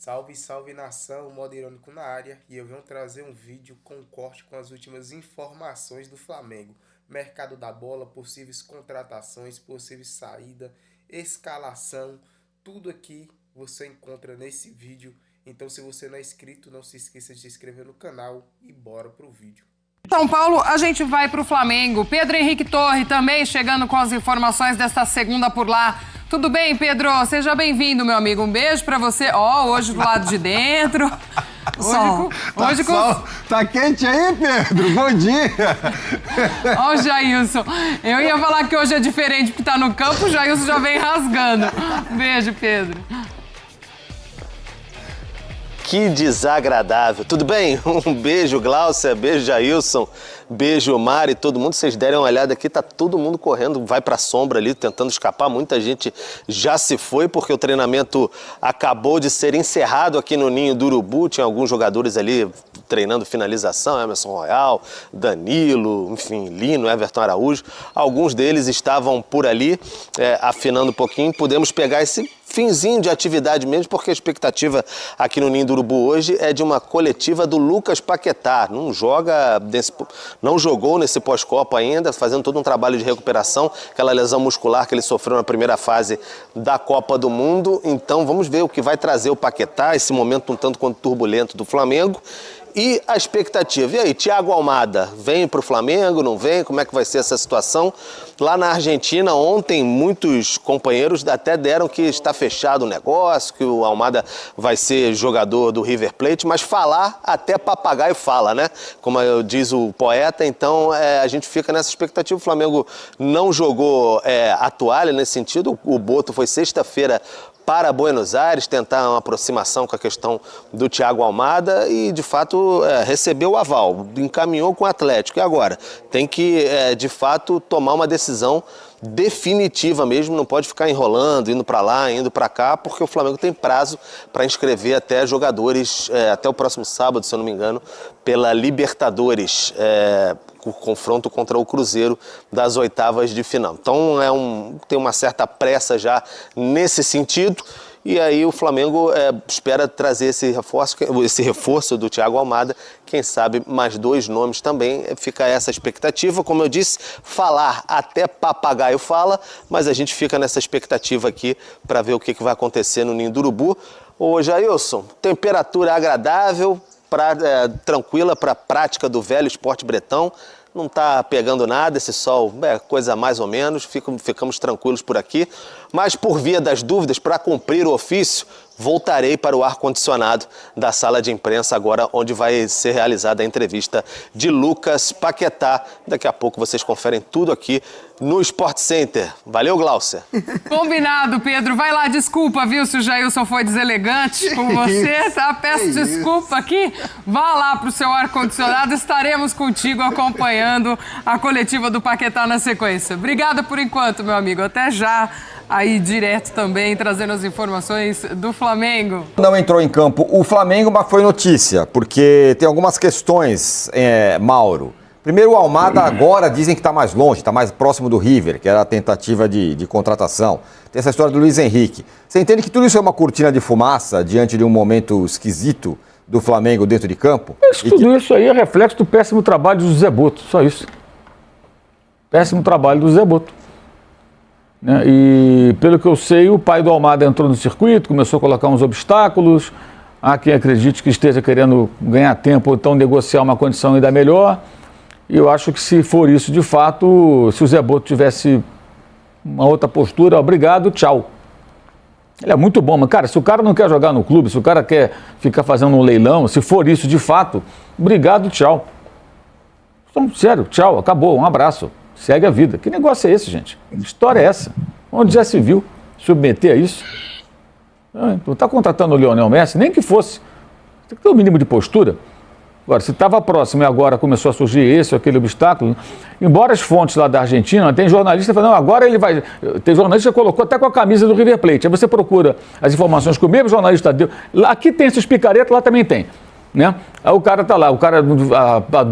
Salve, salve nação, modo irônico na área, e eu venho trazer um vídeo com corte com as últimas informações do Flamengo. Mercado da bola, possíveis contratações, possível saída, escalação, tudo aqui você encontra nesse vídeo. Então se você não é inscrito, não se esqueça de se inscrever no canal e bora pro vídeo. São Paulo, a gente vai pro Flamengo. Pedro Henrique Torre também chegando com as informações desta segunda por lá. Tudo bem, Pedro? Seja bem-vindo, meu amigo. Um beijo pra você. Hoje do lado de dentro. Tá quente aí, Pedro? Bom dia! Ó o Jailson. Eu ia falar que hoje é diferente porque tá no campo, o Jailson já vem rasgando. Beijo, Pedro. Que desagradável. Tudo bem? Um beijo, Glaucia, beijo, Jailson, beijo, Mari, todo mundo. Vocês derem uma olhada aqui, tá todo mundo correndo, vai pra sombra ali, tentando escapar. Muita gente já se foi, porque o treinamento acabou de ser encerrado aqui no Ninho do Urubu. Tinha alguns jogadores ali treinando finalização, Emerson Royal, Danilo, enfim, Lino, Everton Araújo. Alguns deles estavam por ali, afinando um pouquinho. Podemos pegar esse finzinho de atividade mesmo, porque a expectativa aqui no Ninho do Urubu hoje é de uma coletiva do Lucas Paquetá. Não jogou nesse pós-copa ainda, fazendo todo um trabalho de recuperação, aquela lesão muscular que ele sofreu na primeira fase da Copa do Mundo. Então vamos ver o que vai trazer o Paquetá, esse momento um tanto quanto turbulento do Flamengo. E a expectativa? E aí, Thiago Almada, vem para o Flamengo, não vem? Como é que vai ser essa situação? Lá na Argentina, ontem, muitos companheiros até deram que está fechado o negócio, que o Almada vai ser jogador do River Plate, mas falar até papagaio fala, né? Como diz o poeta, então a gente fica nessa expectativa. O Flamengo não jogou a toalha nesse sentido, o Boto foi sexta-feira para Buenos Aires, tentar uma aproximação com a questão do Thiago Almada e, de fato, recebeu o aval, encaminhou com o Atlético. E agora? Tem que, de fato, tomar uma decisão definitiva mesmo, não pode ficar enrolando, indo para lá, indo para cá, porque o Flamengo tem prazo para inscrever até jogadores, até o próximo sábado, se eu não me engano, pela Libertadores, o confronto contra o Cruzeiro das oitavas de final. Então tem uma certa pressa já nesse sentido. E aí o Flamengo espera trazer esse reforço do Thiago Almada, quem sabe mais dois nomes também, fica essa expectativa. Como eu disse, falar até papagaio fala, mas a gente fica nessa expectativa aqui para ver o que vai acontecer no Ninho do Urubu. Ô Jailson, temperatura agradável, tranquila para a prática do velho esporte bretão. Não está pegando nada, esse sol é coisa mais ou menos, ficamos tranquilos por aqui. Mas por via das dúvidas, para cumprir o ofício, voltarei para o ar-condicionado da sala de imprensa agora, onde vai ser realizada a entrevista de Lucas Paquetá. Daqui a pouco vocês conferem tudo aqui no Sport Center. Valeu, Glaucia. Combinado, Pedro. Vai lá, desculpa, viu, se o Jailson foi deselegante com você, tá? Peço desculpa aqui. Vá lá pro seu ar-condicionado, estaremos contigo acompanhando a coletiva do Paquetá na sequência. Obrigada por enquanto, meu amigo. Até já. Aí direto também, trazendo as informações do Flamengo. Não entrou em campo o Flamengo, mas foi notícia, porque tem algumas questões, Mauro. Primeiro, o Almada agora dizem que está mais longe, está mais próximo do River, que era a tentativa de contratação. Tem essa história do Luiz Henrique. Você entende que tudo isso é uma cortina de fumaça diante de um momento esquisito do Flamengo dentro de campo? Isso aí é reflexo do péssimo trabalho do Zé Boto, só isso. Péssimo trabalho do Zé Boto. E, pelo que eu sei, o pai do Almada entrou no circuito, começou a colocar uns obstáculos. Há quem acredite que esteja querendo ganhar tempo ou então negociar uma condição ainda melhor. E eu acho que, se for isso de fato, se o Zé Boto tivesse uma outra postura, obrigado, tchau. Ele é muito bom, mas, cara, se o cara não quer jogar no clube, se o cara quer ficar fazendo um leilão, se for isso de fato, obrigado, tchau. Então, sério, tchau, acabou, um abraço. Segue a vida. Que negócio é esse, gente? Que história é essa? Onde já se viu submeter a isso? Não está contratando o Lionel Messi, nem que fosse. Tem que ter um mínimo de postura. Agora, se estava próximo e agora começou a surgir esse ou aquele obstáculo, embora as fontes lá da Argentina, tem jornalista falando, não, agora ele vai... Tem jornalista que colocou até com a camisa do River Plate. Aí você procura as informações que o mesmo jornalista deu. Aqui tem esses picaretas, lá também tem. Né? Aí o cara está lá, o cara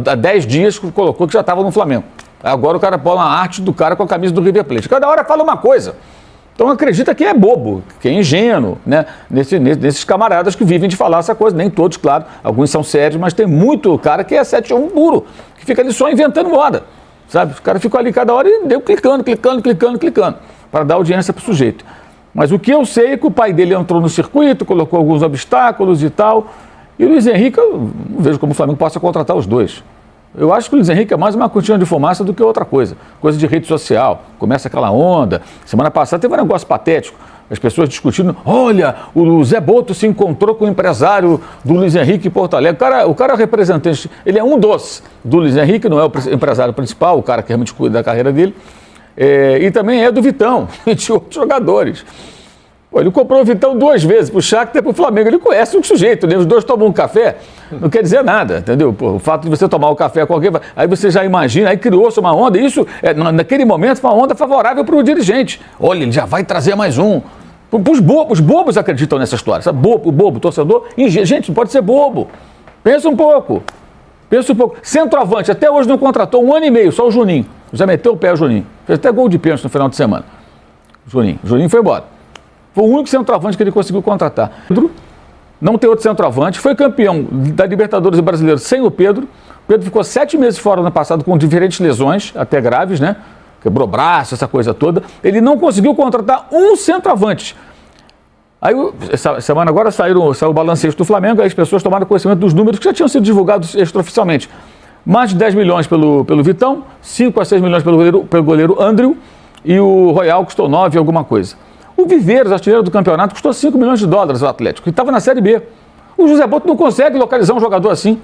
há 10 dias colocou que já estava no Flamengo. Agora o cara põe uma arte do cara com a camisa do River Plate. Cada hora fala uma coisa. Então acredita que é bobo, que é ingênuo, né? Nesses camaradas que vivem de falar essa coisa, nem todos, claro, alguns são sérios, mas tem muito cara que é 7-1 puro, que fica ali só inventando moda, sabe? Os caras ficam ali cada hora e deu clicando, para dar audiência pro sujeito. Mas o que eu sei é que o pai dele entrou no circuito, colocou alguns obstáculos e tal, e o Luiz Henrique, eu não vejo como o Flamengo possa contratar os dois. Eu acho que o Luiz Henrique é mais uma cortina de fumaça do que outra coisa. Coisa de rede social, começa aquela onda. Semana passada teve um negócio patético, as pessoas discutindo, olha, o Zé Boto se encontrou com o empresário do Luiz Henrique em Porto Alegre. O cara é o representante, ele é um dos do Luiz Henrique, não é o empresário principal, o cara que realmente cuida da carreira dele. E também é do Vitão e de outros jogadores. Pô, ele comprou o Vitão 2 vezes, pro Shakhtar e pro Flamengo. Ele conhece o sujeito, né? Os dois tomam um café, não quer dizer nada, entendeu? Pô, o fato de você tomar o café com alguém, aí você já imagina, aí criou-se uma onda, e isso, naquele momento, foi uma onda favorável para o dirigente. Olha, ele já vai trazer mais um. Os bobos acreditam nessa história, sabe? Bobo, torcedor, gente, não pode ser bobo. Pensa um pouco. Centroavante, até hoje não contratou 1 ano e meio, só o Juninho. Já meteu o pé o Juninho. Fez até gol de pênalti no final de semana. Juninho foi embora. Foi o único centroavante que ele conseguiu contratar. Pedro não tem outro centroavante. Foi campeão da Libertadores brasileiro sem o Pedro. O Pedro ficou 7 meses fora no ano passado com diferentes lesões, até graves, né? Quebrou braço, essa coisa toda. Ele não conseguiu contratar um centroavante. Aí, essa semana agora, saiu o balanceio do Flamengo, aí as pessoas tomaram conhecimento dos números que já tinham sido divulgados extraoficialmente. Mais de 10 milhões pelo Vitão, 5 a 6 milhões pelo goleiro Andrew, e o Royal custou 9 alguma coisa. O Viveiros, artilheiro do campeonato, custou 5 milhões de dólares ao Atlético, que estava na Série B. O José Boto não consegue localizar um jogador assim.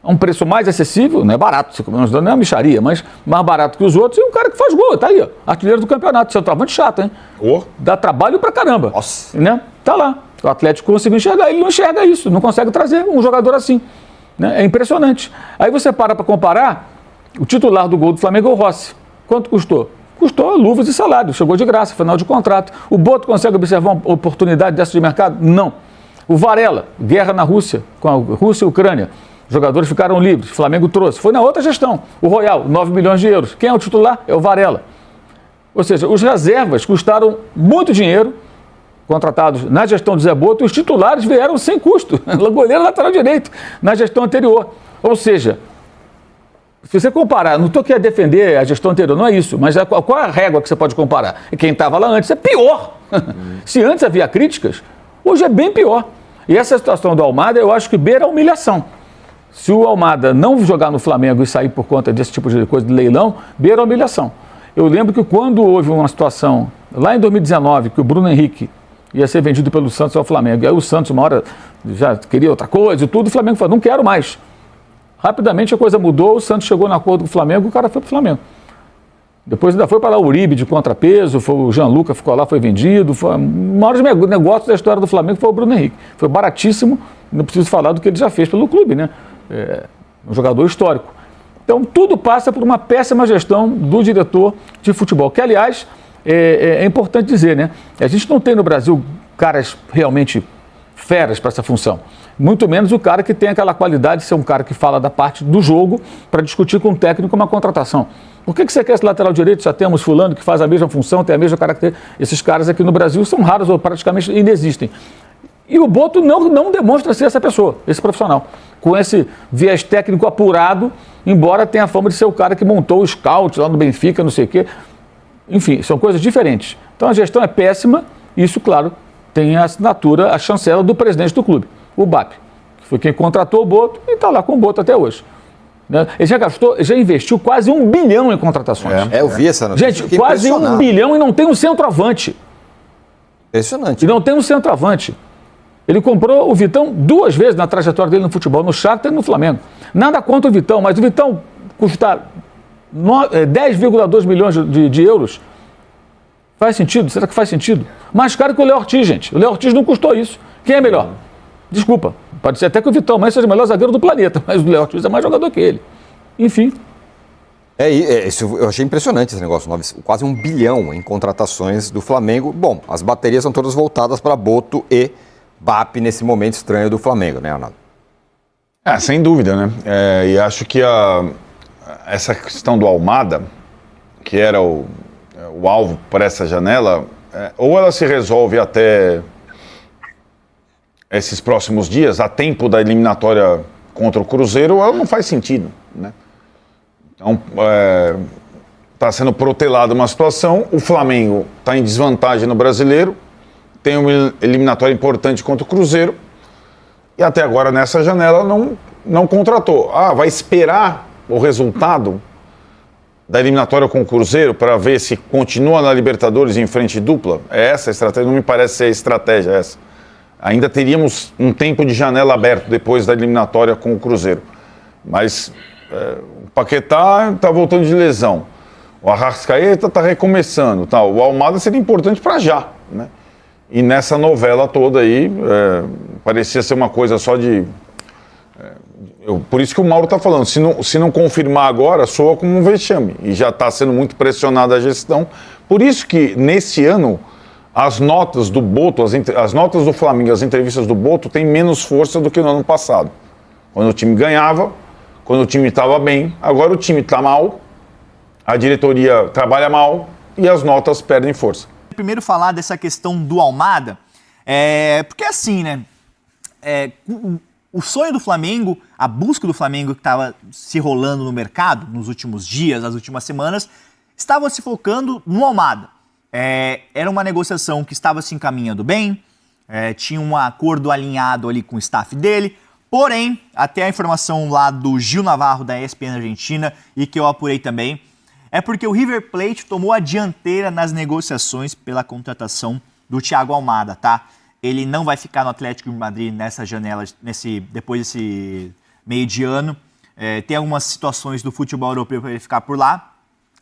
A um preço mais acessível, não é barato, 5 milhões de dólares não é uma micharia, mas mais barato que os outros, e um cara que faz gol, tá aí, ó, artilheiro do campeonato, centroavante chato, hein? Dá trabalho pra caramba. Nossa. Né? Tá lá. O Atlético conseguiu enxergar, ele não enxerga isso, não consegue trazer um jogador assim. Né? É impressionante. Aí você para comparar, o titular do gol do Flamengo é o Rossi. Quanto custou? Custou luvas e salário, chegou de graça, final de contrato. O Boto consegue observar uma oportunidade dessa de mercado? Não. O Varela, guerra na Rússia, com a Rússia e a Ucrânia. Os jogadores ficaram livres, o Flamengo trouxe. Foi na outra gestão. O Royal, 9 milhões de euros. Quem é o titular? É o Varela. Ou seja, os reservas custaram muito dinheiro, contratados na gestão do Zé Boto, e os titulares vieram sem custo. Goleiro lateral direito, na gestão anterior. Ou seja, se você comparar, não estou aqui a defender a gestão anterior, não é isso, mas qual é a régua que você pode comparar? E quem estava lá antes é pior. Se antes havia críticas, hoje é bem pior. E essa situação do Almada, eu acho que beira a humilhação. Se o Almada não jogar no Flamengo e sair por conta desse tipo de coisa de leilão, beira a humilhação. Eu lembro que quando houve uma situação, lá em 2019, que o Bruno Henrique ia ser vendido pelo Santos ao Flamengo, e aí o Santos uma hora já queria outra coisa e tudo, o Flamengo falou, não quero mais. Rapidamente a coisa mudou, o Santos chegou no acordo com o Flamengo, o cara foi para o Flamengo. Depois ainda foi para lá o Uribe de contrapeso, o Gianluca ficou lá, foi vendido. Foi o maior negócio da história do Flamengo foi o Bruno Henrique. Foi baratíssimo, não preciso falar do que ele já fez pelo clube, né? Um jogador histórico. Então tudo passa por uma péssima gestão do diretor de futebol, que aliás é importante dizer, né? A gente não tem no Brasil caras realmente feras para essa função. Muito menos o cara que tem aquela qualidade de ser um cara que fala da parte do jogo para discutir com o técnico uma contratação. Por que você quer esse lateral direito? Já temos fulano que faz a mesma função, tem a mesma característica. Esses caras aqui no Brasil são raros ou praticamente inexistem. E o Boto não demonstra ser essa pessoa, esse profissional. Com esse viés técnico apurado, embora tenha a fama de ser o cara que montou o scout lá no Benfica, não sei o quê. Enfim, são coisas diferentes. Então a gestão é péssima e isso, claro, tem a assinatura, a chancela do presidente do clube, o BAP, que foi quem contratou o Boto e está lá com o Boto até hoje. Ele já investiu quase 1 bilhão em contratações. Eu vi essa notícia. Gente, quase 1 bilhão e não tem um centroavante. Impressionante. E não tem um centroavante. Ele comprou o Vitão 2 vezes na trajetória dele no futebol, no Shakhtar e no Flamengo. Nada contra o Vitão, mas o Vitão custa 10,2 milhões de euros. Faz sentido? Será que faz sentido? Mais caro que o Léo Ortiz, gente. O Léo Ortiz não custou isso. Quem é melhor? Desculpa. Pode ser até que o Vitão mais seja o melhor zagueiro do planeta, mas o Léo Ortiz é mais jogador que ele. Enfim. Isso eu achei impressionante esse negócio. Quase 1 bilhão em contratações do Flamengo. Bom, as baterias são todas voltadas para Boto e BAP nesse momento estranho do Flamengo, né, Arnaldo? Sem dúvida, né? E acho que essa questão do Almada, que era o alvo para essa janela, ou ela se resolve até esses próximos dias, a tempo da eliminatória contra o Cruzeiro, ou ela não faz sentido, né? Então, está sendo protelada uma situação, o Flamengo está em desvantagem no Brasileiro, tem uma eliminatória importante contra o Cruzeiro, e até agora nessa janela não contratou. Vai esperar o resultado da eliminatória com o Cruzeiro para ver se continua na Libertadores em frente dupla? É essa a estratégia? Não me parece ser a estratégia essa. Ainda teríamos um tempo de janela aberto depois da eliminatória com o Cruzeiro. Mas o Paquetá está voltando de lesão. O Arrascaeta está recomeçando. Tá? O Almada seria importante para já, né? E nessa novela toda aí, parecia ser uma coisa só de... por isso que o Mauro está falando, se não confirmar agora, soa como um vexame. E já está sendo muito pressionada a gestão. Por isso que, nesse ano, as notas do Boto, as notas do Flamengo, as entrevistas do Boto têm menos força do que no ano passado. Quando o time ganhava, quando o time estava bem, agora o time está mal, a diretoria trabalha mal e as notas perdem força. Primeiro falar dessa questão do Almada, porque assim, né, o sonho do Flamengo, a busca do Flamengo que estava se rolando no mercado nos últimos dias, nas últimas semanas, estava se focando no Almada. Era uma negociação que estava se encaminhando bem, tinha um acordo alinhado ali com o staff dele, porém, até a informação lá do Gil Navarro da ESPN Argentina, e que eu apurei também, é porque o River Plate tomou a dianteira nas negociações pela contratação do Thiago Almada, tá? Ele não vai ficar no Atlético de Madrid nessa janela, depois desse meio de ano. Tem algumas situações do futebol europeu para ele ficar por lá,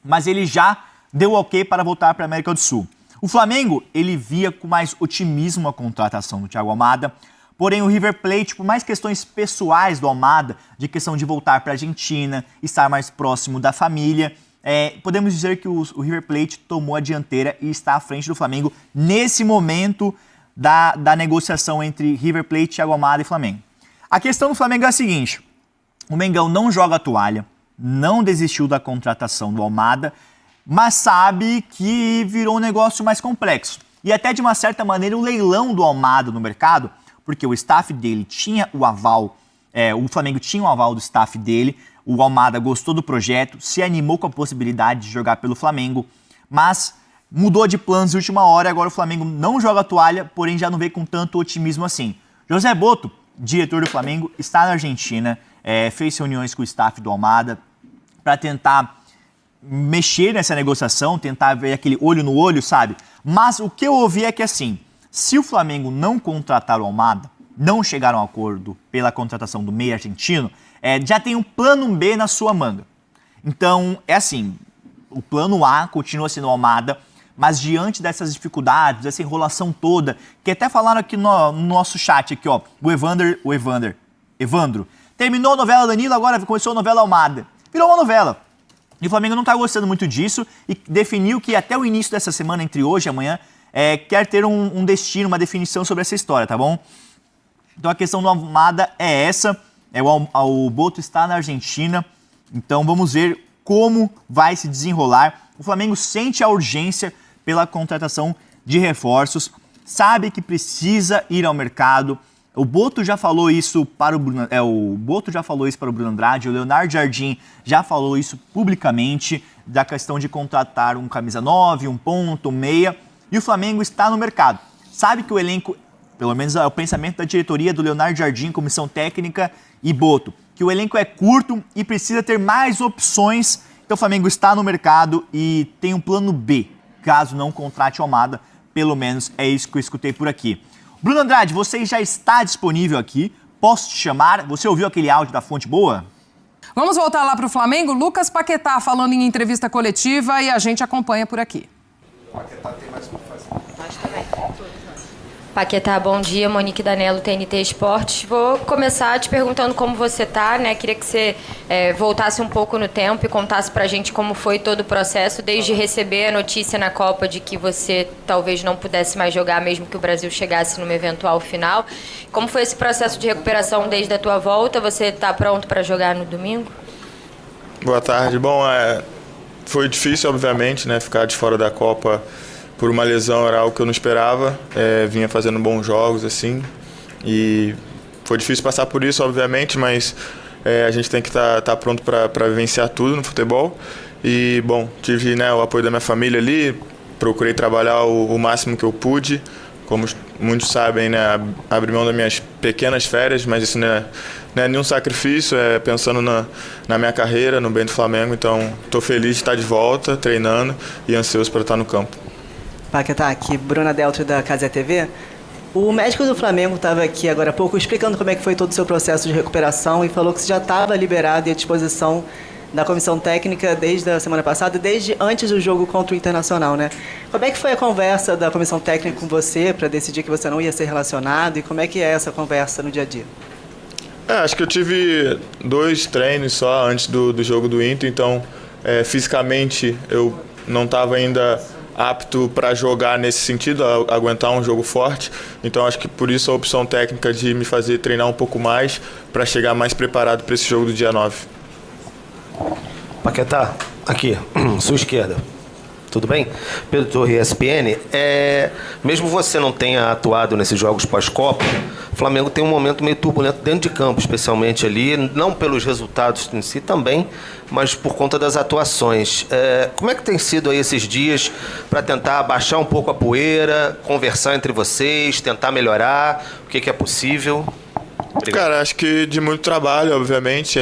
mas ele já deu ok para voltar para a América do Sul. O Flamengo, ele via com mais otimismo a contratação do Thiago Almada, porém o River Plate, por mais questões pessoais do Almada, de questão de voltar para a Argentina, estar mais próximo da família, podemos dizer que o River Plate tomou a dianteira e está à frente do Flamengo nesse momento da negociação entre River Plate, Thiago Almada e Flamengo. A questão do Flamengo é a seguinte: o Mengão não joga a toalha, não desistiu da contratação do Almada, mas sabe que virou um negócio mais complexo. E até de uma certa maneira o leilão do Almada no mercado, porque o staff dele tinha o aval, o Flamengo tinha o aval do staff dele, o Almada gostou do projeto, se animou com a possibilidade de jogar pelo Flamengo, mas mudou de planos de última hora, agora o Flamengo não joga a toalha, porém já não vê com tanto otimismo assim. José Boto, diretor do Flamengo, está na Argentina, fez reuniões com o staff do Almada para tentar mexer nessa negociação, tentar ver aquele olho no olho, sabe? Mas o que eu ouvi é que assim, se o Flamengo não contratar o Almada, não chegar a um acordo pela contratação do meia argentino, já tem um plano B na sua manga. Então, assim, o plano A continua sendo o Almada, mas diante dessas dificuldades, dessa enrolação toda, que até falaram aqui no nosso chat, aqui, ó, Evandro, terminou a novela Danilo, agora começou a novela Almada. Virou uma novela. E o Flamengo não está gostando muito disso e definiu que até o início dessa semana, entre hoje e amanhã, quer ter um destino, uma definição sobre essa história, tá bom? Então a questão do Almada é essa. O Boto está na Argentina, então vamos ver como vai se desenrolar. O Flamengo sente a urgência pela contratação de reforços, sabe que precisa ir ao mercado. O Boto já falou isso para o Bruno, Bruno Andrade, o Leonardo Jardim já falou isso publicamente, da questão de contratar um camisa 9, um ponto, um meia, e o Flamengo está no mercado. Sabe que o elenco, pelo menos é o pensamento da diretoria do Leonardo Jardim, comissão técnica e Boto, que o elenco é curto e precisa ter mais opções. Então o Flamengo está no mercado e tem um plano B, caso não contrate o Almada, pelo menos é isso que eu escutei por aqui. Bruno Andrade, você já está disponível aqui, posso te chamar? Você ouviu aquele áudio da Fonte Boa? Vamos voltar lá para o Flamengo. Lucas Paquetá falando em entrevista coletiva e a gente acompanha por aqui. Paquetá tem mais o que fazer. Acho também. Paquetá, bom dia. Monique Danello, TNT Esportes. Vou começar te perguntando como você está, né? Queria que você voltasse um pouco no tempo e contasse pra gente como foi todo o processo, desde receber a notícia na Copa de que você talvez não pudesse mais jogar, mesmo que o Brasil chegasse numa eventual final. Como foi esse processo de recuperação desde a tua volta? Você está pronto para jogar no domingo? Boa tarde. Bom, foi difícil, obviamente, né? Ficar de fora da Copa por uma lesão era algo que eu não esperava, vinha fazendo bons jogos, assim, e foi difícil passar por isso, obviamente, mas a gente tem que estar pronto para vivenciar tudo no futebol. E, bom, tive, né, o apoio da minha família ali, procurei trabalhar o máximo que eu pude. Como muitos sabem, né, abri mão das minhas pequenas férias, mas isso não é nenhum sacrifício, é pensando na minha carreira, no bem do Flamengo. Então, estou feliz de estar de volta, treinando e ansioso para estar no campo. Paquetá, aqui Bruna Deltro da Casé TV. O médico do Flamengo estava aqui agora há pouco explicando como é que foi todo o seu processo de recuperação e falou que você já estava liberado e à disposição da comissão técnica desde a semana passada, desde antes do jogo contra o Internacional, né? Como é que foi a conversa da comissão técnica com você para decidir que você não ia ser relacionado e como é que é essa conversa no dia a dia? Acho que eu tive 2 treinos só antes do jogo do Inter, então fisicamente eu não estava ainda apto para jogar nesse sentido, aguentar um jogo forte. Então acho que por isso a opção técnica de me fazer treinar um pouco mais para chegar mais preparado para esse jogo do dia 9. Paquetá, aqui, sua esquerda. Tudo bem? Pedro Torre, ESPN. Mesmo você não tenha atuado nesses jogos pós-Copa, o Flamengo tem um momento meio turbulento dentro de campo, especialmente ali, não pelos resultados em si também, mas por conta das atuações. Como é que tem sido aí esses dias para tentar baixar um pouco a poeira, conversar entre vocês, tentar melhorar? O que é possível? Obrigado. Cara, acho que de muito trabalho, obviamente.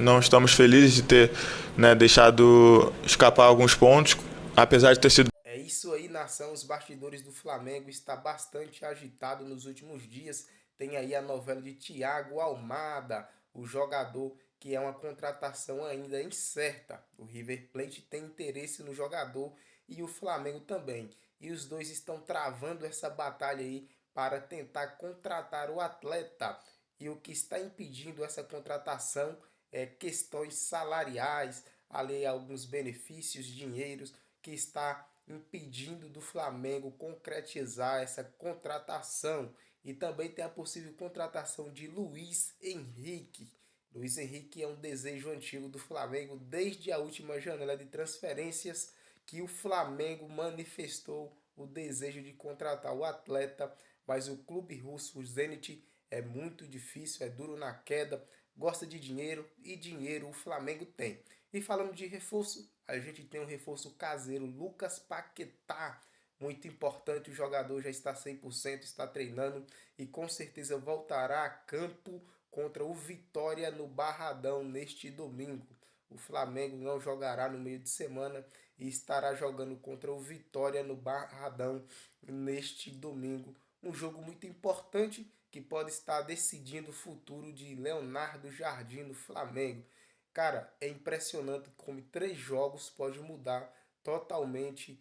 Não estamos felizes de ter, né, deixado escapar alguns pontos, apesar de ter sido... É isso aí, nação. Os bastidores do Flamengo está bastante agitado nos últimos dias. Tem aí a novela de Thiago Almada, o jogador que é uma contratação ainda incerta. O River Plate tem interesse no jogador e o Flamengo também. E os dois estão travando essa batalha aí para tentar contratar o atleta. E o que está impedindo essa contratação é questões salariais, ali alguns benefícios, dinheiros, que está impedindo do Flamengo concretizar essa contratação. E também tem a possível contratação de Luiz Henrique. Luiz Henrique é um desejo antigo do Flamengo desde a última janela de transferências que o Flamengo manifestou o desejo de contratar o atleta, mas o clube russo, o Zenit, é muito difícil, é duro na queda, gosta de dinheiro e dinheiro o Flamengo tem. E falando de reforço, a gente tem um reforço caseiro, Lucas Paquetá, muito importante, o jogador já está 100%, está treinando e com certeza voltará a campo contra o Vitória no Barradão neste domingo. O Flamengo não jogará no meio de semana e estará jogando contra o Vitória no Barradão neste domingo. Um jogo muito importante que pode estar decidindo o futuro de Leonardo Jardim no Flamengo. Cara, é impressionante como 3 jogos pode mudar totalmente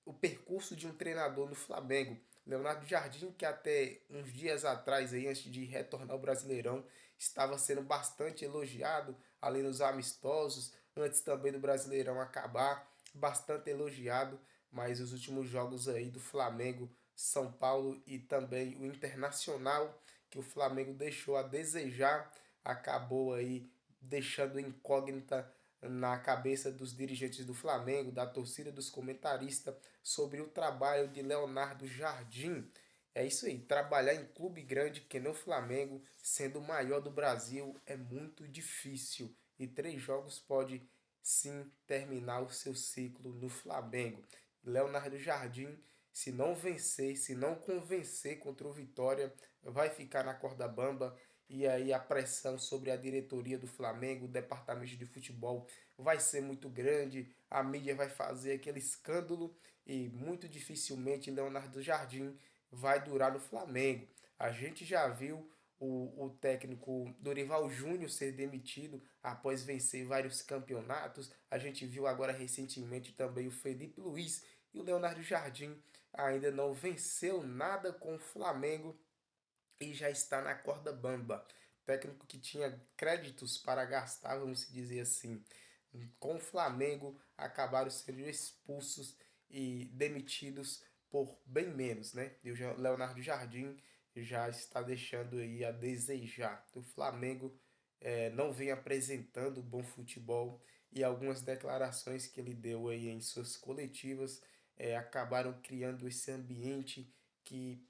o percurso de um treinador no Flamengo. Leonardo Jardim, que até uns dias atrás, aí, antes de retornar ao Brasileirão, estava sendo bastante elogiado ali nos amistosos, antes também do Brasileirão acabar, bastante elogiado, mas os últimos jogos aí do Flamengo, São Paulo e também o Internacional, que o Flamengo deixou a desejar, acabou aí deixando incógnita na cabeça dos dirigentes do Flamengo, da torcida, dos comentaristas, sobre o trabalho de Leonardo Jardim. É isso aí, trabalhar em clube grande que nem o Flamengo, sendo o maior do Brasil, é muito difícil. E 3 jogos pode sim terminar o seu ciclo no Flamengo. Leonardo Jardim, se não vencer, se não convencer contra o Vitória, vai ficar na corda bamba. E aí a pressão sobre a diretoria do Flamengo, o departamento de futebol, vai ser muito grande. A mídia vai fazer aquele escândalo e muito dificilmente Leonardo Jardim vai durar no Flamengo. A gente já viu o técnico Dorival Júnior ser demitido após vencer vários campeonatos. A gente viu agora recentemente também o Felipe Luiz. E o Leonardo Jardim ainda não venceu nada com o Flamengo e já está na corda bamba. Técnico que tinha créditos para gastar, vamos dizer assim, com o Flamengo, acabaram sendo expulsos e demitidos por bem menos, né? E o Leonardo Jardim já está deixando aí a desejar. O Flamengo não vem apresentando bom futebol e algumas declarações que ele deu aí em suas coletivas acabaram criando esse ambiente que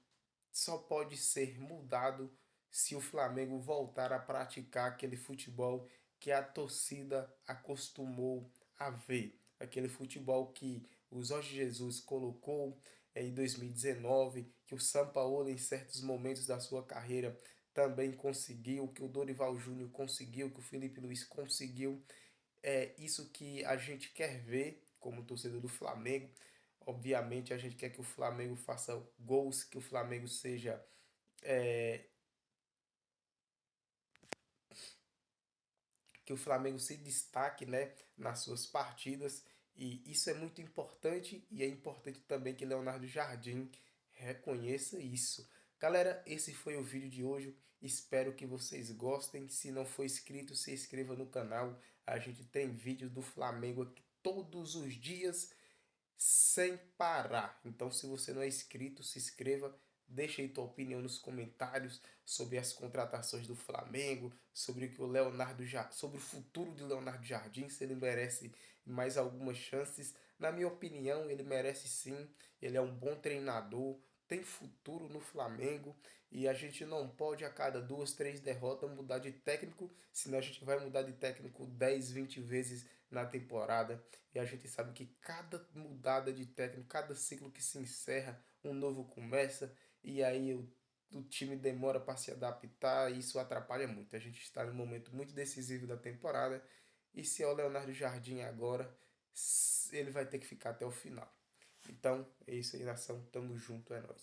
só pode ser mudado se o Flamengo voltar a praticar aquele futebol que a torcida acostumou a ver. Aquele futebol que o Jorge Jesus colocou em 2019, que o Sampaoli em certos momentos da sua carreira também conseguiu, que o Dorival Júnior conseguiu, que o Felipe Luiz conseguiu. É isso que a gente quer ver como torcedor do Flamengo. Obviamente a gente quer que o Flamengo faça gols, que o Flamengo seja que o Flamengo se destaque, né, nas suas partidas, e isso é muito importante, e é importante também que Leonardo Jardim reconheça isso. Galera, esse foi o vídeo de hoje, espero que vocês gostem. Se não for inscrito, se inscreva no canal. A gente tem vídeo do Flamengo aqui todos os dias, sem parar. Então, se você não é inscrito, se inscreva. Deixa aí tua opinião nos comentários sobre as contratações do Flamengo, sobre o que sobre o futuro de Leonardo Jardim, se ele merece mais algumas chances. Na minha opinião, ele merece sim. Ele é um bom treinador, tem futuro no Flamengo, e a gente não pode a cada 2, 3 derrotas mudar de técnico, senão a gente vai mudar de técnico 10, 20 vezes na temporada. E a gente sabe que cada mudada de técnico, cada ciclo que se encerra, um novo começa, e aí o time demora para se adaptar, e isso atrapalha muito. A gente está num momento muito decisivo da temporada, e se é o Leonardo Jardim agora, ele vai ter que ficar até o final. Então, é isso aí, nação. Tamo junto, é nóis.